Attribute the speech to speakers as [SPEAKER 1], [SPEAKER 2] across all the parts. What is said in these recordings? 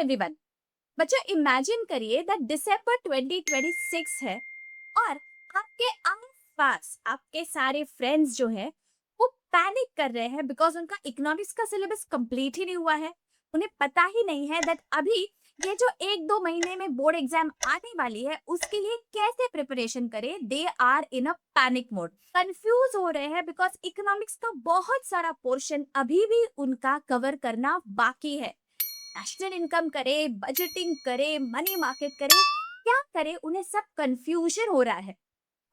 [SPEAKER 1] Everyone. बच्चों imagine करिए that दिसंबर 2026 है और आपके आसपास आपके सारे फ्रेंड्स जो है वो पैनिक कर रहे हैं बिकॉज उनका इकोनॉमिक्स का सिलेबस कंप्लीट ही नहीं हुआ है। उन्हें पता ही नहीं है दैट अभी ये जो 1-2 महीने में बोर्ड एग्जाम आने वाली है उसके लिए कैसे प्रिपरेशन करें। They are in a panic mode, confuse हो रहे हैं बिकॉज इकोनॉमिक्स का बहुत सारा पोर्शन अभी भी उनका कवर करना बाकी है। नेशनल इनकम करे, बजटिंग करे, मनी मार्केट करे, क्या करे, उन्हें सब कंफ्यूजन हो रहा है।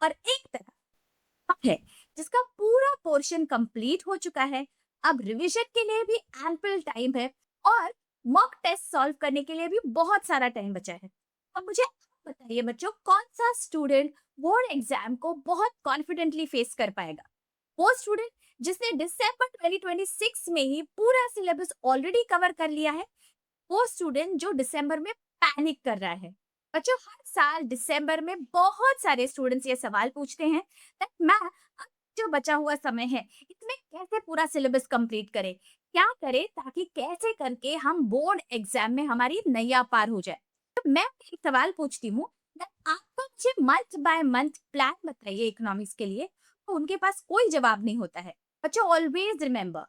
[SPEAKER 1] और एक तरफ है जिसका पूरा पोर्शन कंप्लीट हो चुका है, अब रिवीजन के लिए भी एम्पल टाइम है और मॉक टेस्ट सॉल्व करने के लिए भी बहुत सारा टाइम बचा है। अब मुझे आप बताइए बच्चों, कौन सा स्टूडेंट बोर्ड एग्जाम को बहुत कॉन्फिडेंटली फेस कर पाएगा? वो स्टूडेंट जिसने दिसंबर 2026 में ही पूरा सिलेबस ऑलरेडी कवर कर लिया है, वो स्टूडेंट जो दिसंबर में पैनिक कर रहा है। बच्चों हर साल दिसंबर में बहुत सारे स्टूडेंट्स ये सवाल पूछते हैं that मैं अब जो बचा हुआ समय है इसमें कैसे पूरा सिलेबस कंप्लीट करें, क्या करें ताकि कैसे करके हम बोर्ड एग्जाम में हमारी नैया पार हो जाए। तो मैं एक सवाल पूछती हूँ that आपका मुझे मंथ बाय मंथ प्लान बताइए इकोनॉमिक्स के लिए, तो उनके पास कोई जवाब नहीं होता है। बच्चों ऑलवेज रिमेंबर,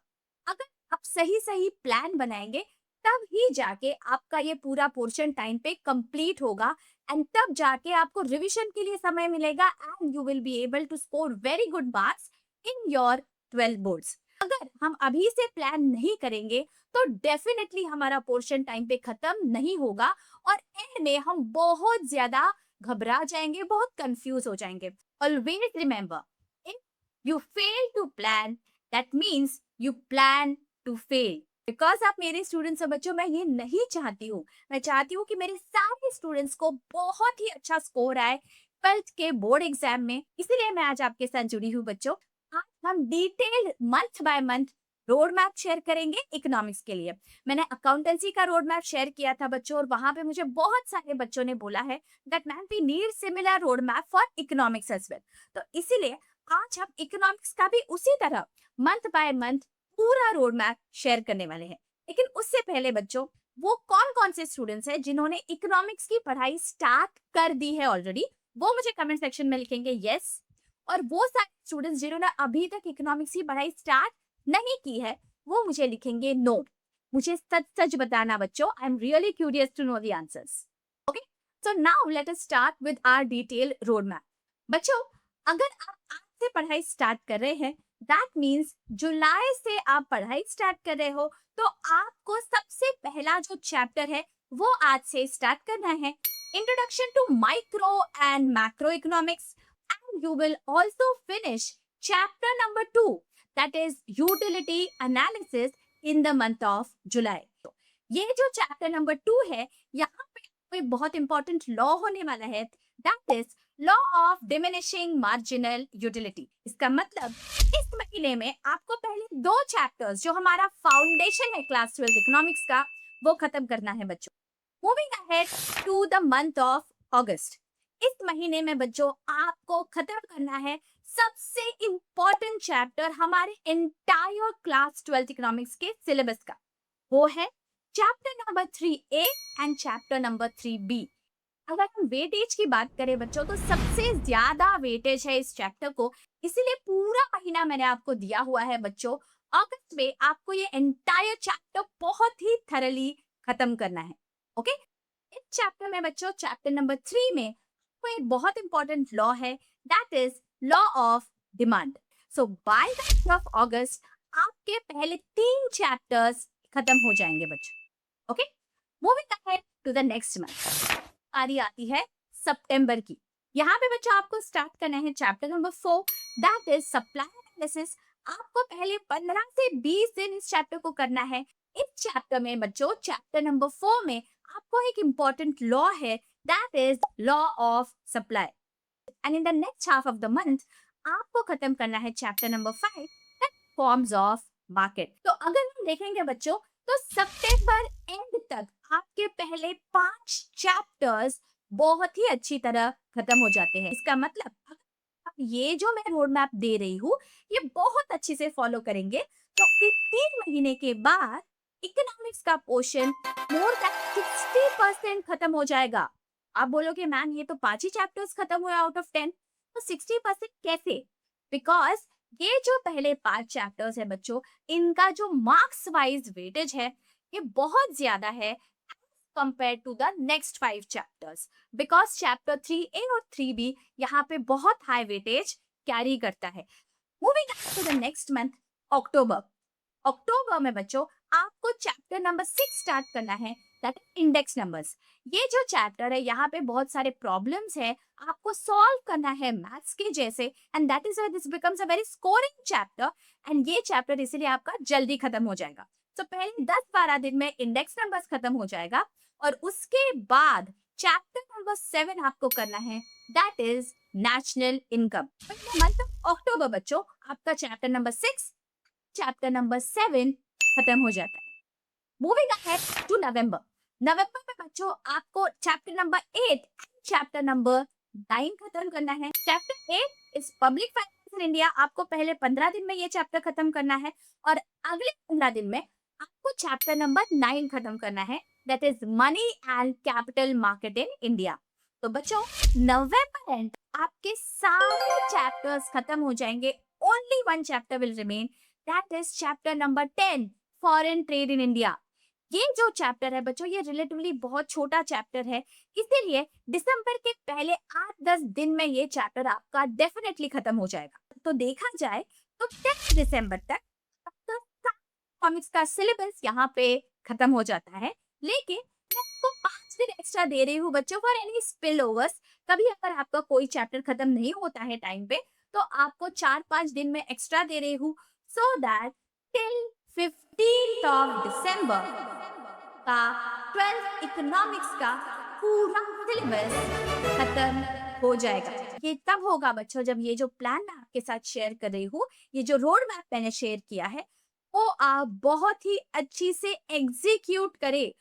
[SPEAKER 1] अगर आप सही सही प्लान बनाएंगे तब ही जाके आपका ये पूरा पोर्शन टाइम पे कंप्लीट होगा एंड तब जाके आपको रिवीजन के लिए समय मिलेगा and you will be able to score very good marks in your 12 boards. अगर हम अभी से प्लान नहीं करेंगे तो डेफिनेटली हमारा पोर्शन टाइम पे खत्म नहीं होगा और एंड में हम बहुत ज्यादा घबरा जाएंगे, बहुत कंफ्यूज हो जाएंगे। Always remember, if you fail to plan that means you plan to fail. Because आप मेरे स्टूडेंट्स हो बच्चों, मैं ये नहीं चाहती हूँ। मैं चाहती हूँ कि मेरे सारे स्टूडेंट्स को बहुत ही अच्छा स्कोर आए 12th के बोर्ड एग्जाम में। इसीलिए मैं आज आपके साथ जुड़ी हूँ बच्चों। आज हम detailed month by month road map share करेंगे इकोनॉमिक्स के लिए। मैंने अकाउंटेंसी का रोड मैप शेयर किया था बच्चों और वहां पे मुझे बहुत सारे बच्चों ने बोला है that ma'am we need similar road map for economics as well. तो इसीलिए आज हम इकोनॉमिक्स का भी उसी तरह मंथ बाय मंथ पूरा रोड मैप शेयर करने वाले हैं। लेकिन उससे पहले बच्चों, वो कौन कौन से स्टूडेंट्स हैं जिन्होंने इकोनॉमिक्स की पढ़ाई स्टार्ट कर दी है ऑलरेडी, वो मुझे कमेंट सेक्शन में लिखेंगे यस। और वो सारे स्टूडेंट्स जिन्होंने अभी तक इकोनॉमिक्स की पढ़ाई स्टार्ट नहीं की है, वो मुझे लिखेंगे नो। मुझे सच सच बताना बच्चों, I am really curious to know the answers. Okay, so now let us start with our detail road map. बच्चों अगर आप आज से पढ़ाई स्टार्ट कर रहे हैं, दैट मीन्स जुलाई से आप पढ़ाई स्टार्ट कर रहे हो, तो आपको सबसे पहला जो चैप्टर है वो आज से स्टार्ट करना है, introduction to micro and macro economics. And you will also finish chapter number 2, that is utility analysis in the month of July. तो ये जो चैप्टर नंबर 2 है, यहाँ पे कोई बहुत इंपॉर्टेंट लॉ होने वाला है, that is law of diminishing marginal utility. इसका मतलब इस महीने में आपको पहले 2 चैप्टर्स जो हमारा फाउंडेशन है क्लास 12 इकोनॉमिक्स का, वो खत्म करना है बच्चों। Moving ahead to the month of August, इस महीने में बच्चों आपको खत्म करना है सबसे इंपॉर्टेंट चैप्टर हमारे एंटायर क्लास 12 इकोनॉमिक्स के सिलेबस का। वो है chapter number 3A and chapter number 3B। अगर हम वेटेज की बात करें बच्चों, तो सबसे ज्यादा वेटेज है इस चैप्टर को, इसीलिए पूरा महीना मैंने आपको दिया हुआ है बच्चों। अगस्त में आपको ये एंटायर चैप्टर बहुत ही थरली खत्म करना है। ओके, इस चैप्टर में बच्चों चैप्टर नंबर 3 में कोई एक बहुत इंपॉर्टेंट लॉ है, that is law of demand. So by the end of August आपके पहले 3 चैप्टर्स खत्म हो जाएंगे बच्चों। Okay, moving ahead to the next month, बारी आती है सितंबर की। यहाँ पे बच्चों आपको स्टार्ट करना है chapter number 4, that is supply analysis. आपको पहले 15 से 20 दिन इस चैप्टर को करना है। इस चैप्टर में बच्चों चैप्टर नंबर 4 में आपको एक इंपॉर्टेंट लॉ है, that is law of supply. And in the next half of the month आपको खत्म करना है chapter number 5, that forms of market. तो अगर हम देखेंगे बच्चों, तो सितंबर एंड तक आपके पहले 5 चैप्टर्स बहुत ही अच्छी तरह खत्म हो जाते हैं। इसका मतलब अब ये जो मैं रोड मैप दे रही हूँ, ये बहुत अच्छे से फॉलो करेंगे तो 3 महीने के बाद इकोनॉमिक्स का पोर्शन मोर देन 60% खत्म हो जाएगा। आप बोलोगे मैम ये तो 5 ही चैप्टर्स खत्म हुए आउट ऑफ 10, तो 60% कैसे? बिकॉज़ ये जो पहले 5 चैप्टर्स है बच्चों, इनका जो मार्क्स वाइज़ वेटेज है, ये बहुत ज़्यादा है compared to the next 5 chapters because chapter 3A और 3B यहाँ पे बहुत high weightage कैरी करता है। Moving on to the next month, अक्टूबर। अक्टूबर में बच्चों आपको चैप्टर नंबर 6 स्टार्ट करना है, दैट इंडेक्स नंबर्स। ये जो चैप्टर है यहाँ पे बहुत सारे प्रॉब्लम्स है, आपको सॉल्व करना है मैथ्स के जैसे, and that is why this becomes a very scoring chapter. And ये चैप्टर इसीलिए आपका जल्दी खत्म हो जाएगा। तो पहले 10-12 दिन में इंडेक्स नंबर्स खत्म हो जाएगा और उसके बाद चैप्टर नंबर 7 आपको करना है, that is national income. Month of October बच्चों आपका चैप्टर नंबर 6, चैप्टर नंबर 7 खत्म हो जाता है। मूविंग अहेड टू नवंबर। नवंबर में बच्चों आपको चैप्टर नंबर 8, चैप्टर नंबर 9 खत्म करना है। Chapter 8 is public finance in India. आपको पहले 15 दिन में ये चैप्टर खत्म करना है और अगले 15 दिन में आपको चैप्टर नंबर 9 खत्म करना है, that is money and capital market in India. तो बच्चों नवंबर एंड आपके सारे चैप्टर्स खत्म हो जाएंगे। Only one chapter will remain, that is chapter number 10, foreign trade in India. ये जो चैप्टर है बच्चों ये रिलेटिवली बहुत छोटा चैप्टर है, इसीलिए दिसंबर के पहले 8-10 दिन में ये चैप्टर आपका डेफिनेटली खत्म हो जाएगा। तो देखा जाए तो 10 दिसंबर तक आपका कॉमिक्स का सिलेबस यहाँ पे खत्म हो जाता है, लेकिन मैं आपको 5 दिन एक्स्ट्रा दे रही हूँ बच्चों फॉर एनी स्पिल ओवर्स। कभी अगर आपका कोई चैप्टर खत्म नहीं होता है टाइम पे, तो आपको 4-5 दिन में एक्स्ट्रा दे रही हूँ, so that till 15th of दिसंबर का 12th इकोनॉमिक्स का पूरा सिलेबस खत्म हो जाएगा। ये तब होगा बच्चों जब ये जो प्लान मैं आपके साथ शेयर कर रही हूँ, ये जो रोड मैप मैंने शेयर किया है, वो आप बहुत ही अच्छी से एग्जीक्यूट करें।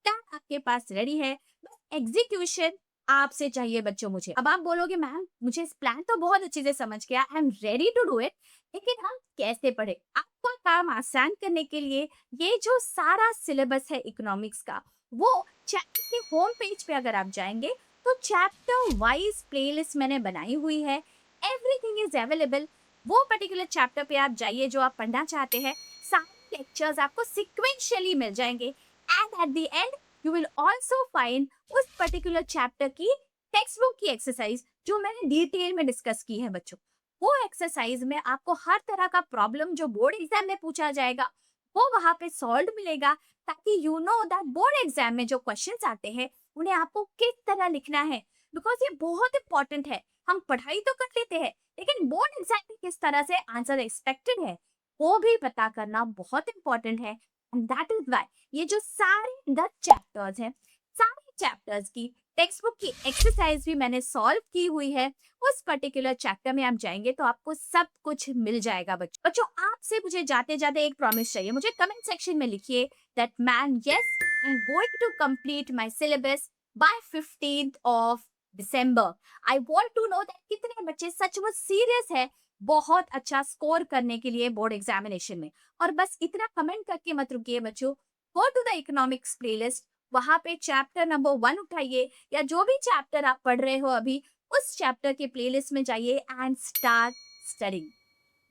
[SPEAKER 1] प्लान आपके पास रेडी है, बस एग्जीक्यूशन आपसे चाहिए बच्चों मुझे। अब आप बोलोगे मैम मुझे इस प्लान तो बहुत अच्छे से समझ गया, I am ready to do it, लेकिन हम कैसे पढ़े? आपका काम आसान करने के लिए ये जो सारा सिलेबस है इकोनॉमिक्स का, वो चैप्टर के होम पेज पे अगर आप जाएंगे तो चैप्टर वाइज प्लेलिस्ट मैंने बनाई हुई है। Everything is available. वो पर्टिकुलर चैप्टर पे आप जाइए जो आप पढ़ना चाहते हैं, सारे लेक्चर्स आपको सिक्वेंशियली मिल जाएंगे and at the end you will also find उस पर्टिकुलर चैप्टर की टेक्स्ट बुक की एक्सरसाइज जो मैंने डिटेल में डिस्कस की है बच्चों। वो एक्सरसाइज में आपको हर तरह का प्रॉब्लम जो बोर्ड एग्जाम में पूछा जाएगा वो वहां पे सॉल्व मिलेगा, ताकि you know that board exam में जो क्वेश्चंस आते हैं उन्हें आपको किस तरह लिखना है। बिकॉज ये बहुत इंपॉर्टेंट है। हम पढ़ाई तो कर लेते हैं, लेकिन बोर्ड एग्जाम में किस तरह से आंसर एक्सपेक्टेड है वो भी पता करना बहुत इंपॉर्टेंट है। एंड दैट इज व्हाई ये जो सारे 10 चैप्टर्स हैं, सारे चैप्टर्स की टेक्स्ट बुक की एक्सरसाइज भी मैंने सॉल्व की हुई है। उस पर्टिकुलर चैप्टर में आप जाएंगे तो आपको सब कुछ मिल जाएगा बच्चों। बच्चों आपसे मुझे जाते जाते एक प्रॉमिस चाहिए, मुझे कमेंट सेक्शन में लिखिए that ma'am yes I am going to complete my syllabus by 15th of December. I want to know that कितने बच्चे सचमुच सीरियस है बहुत अच्छा स्कोर करने के लिए बोर्ड एग्जामिनेशन में। और बस इतना कमेंट करके मत रुकिए बच्चों, go to the economics playlist, वहां पे चैप्टर नंबर 1 उठाइए या जो भी चैप्टर आप पढ़ रहे हो अभी उस चैप्टर के प्लेलिस्ट में जाइए एंड स्टार्ट स्टडिंग।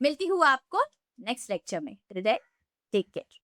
[SPEAKER 1] मिलती हूँ आपको नेक्स्ट लेक्चर में। Take care.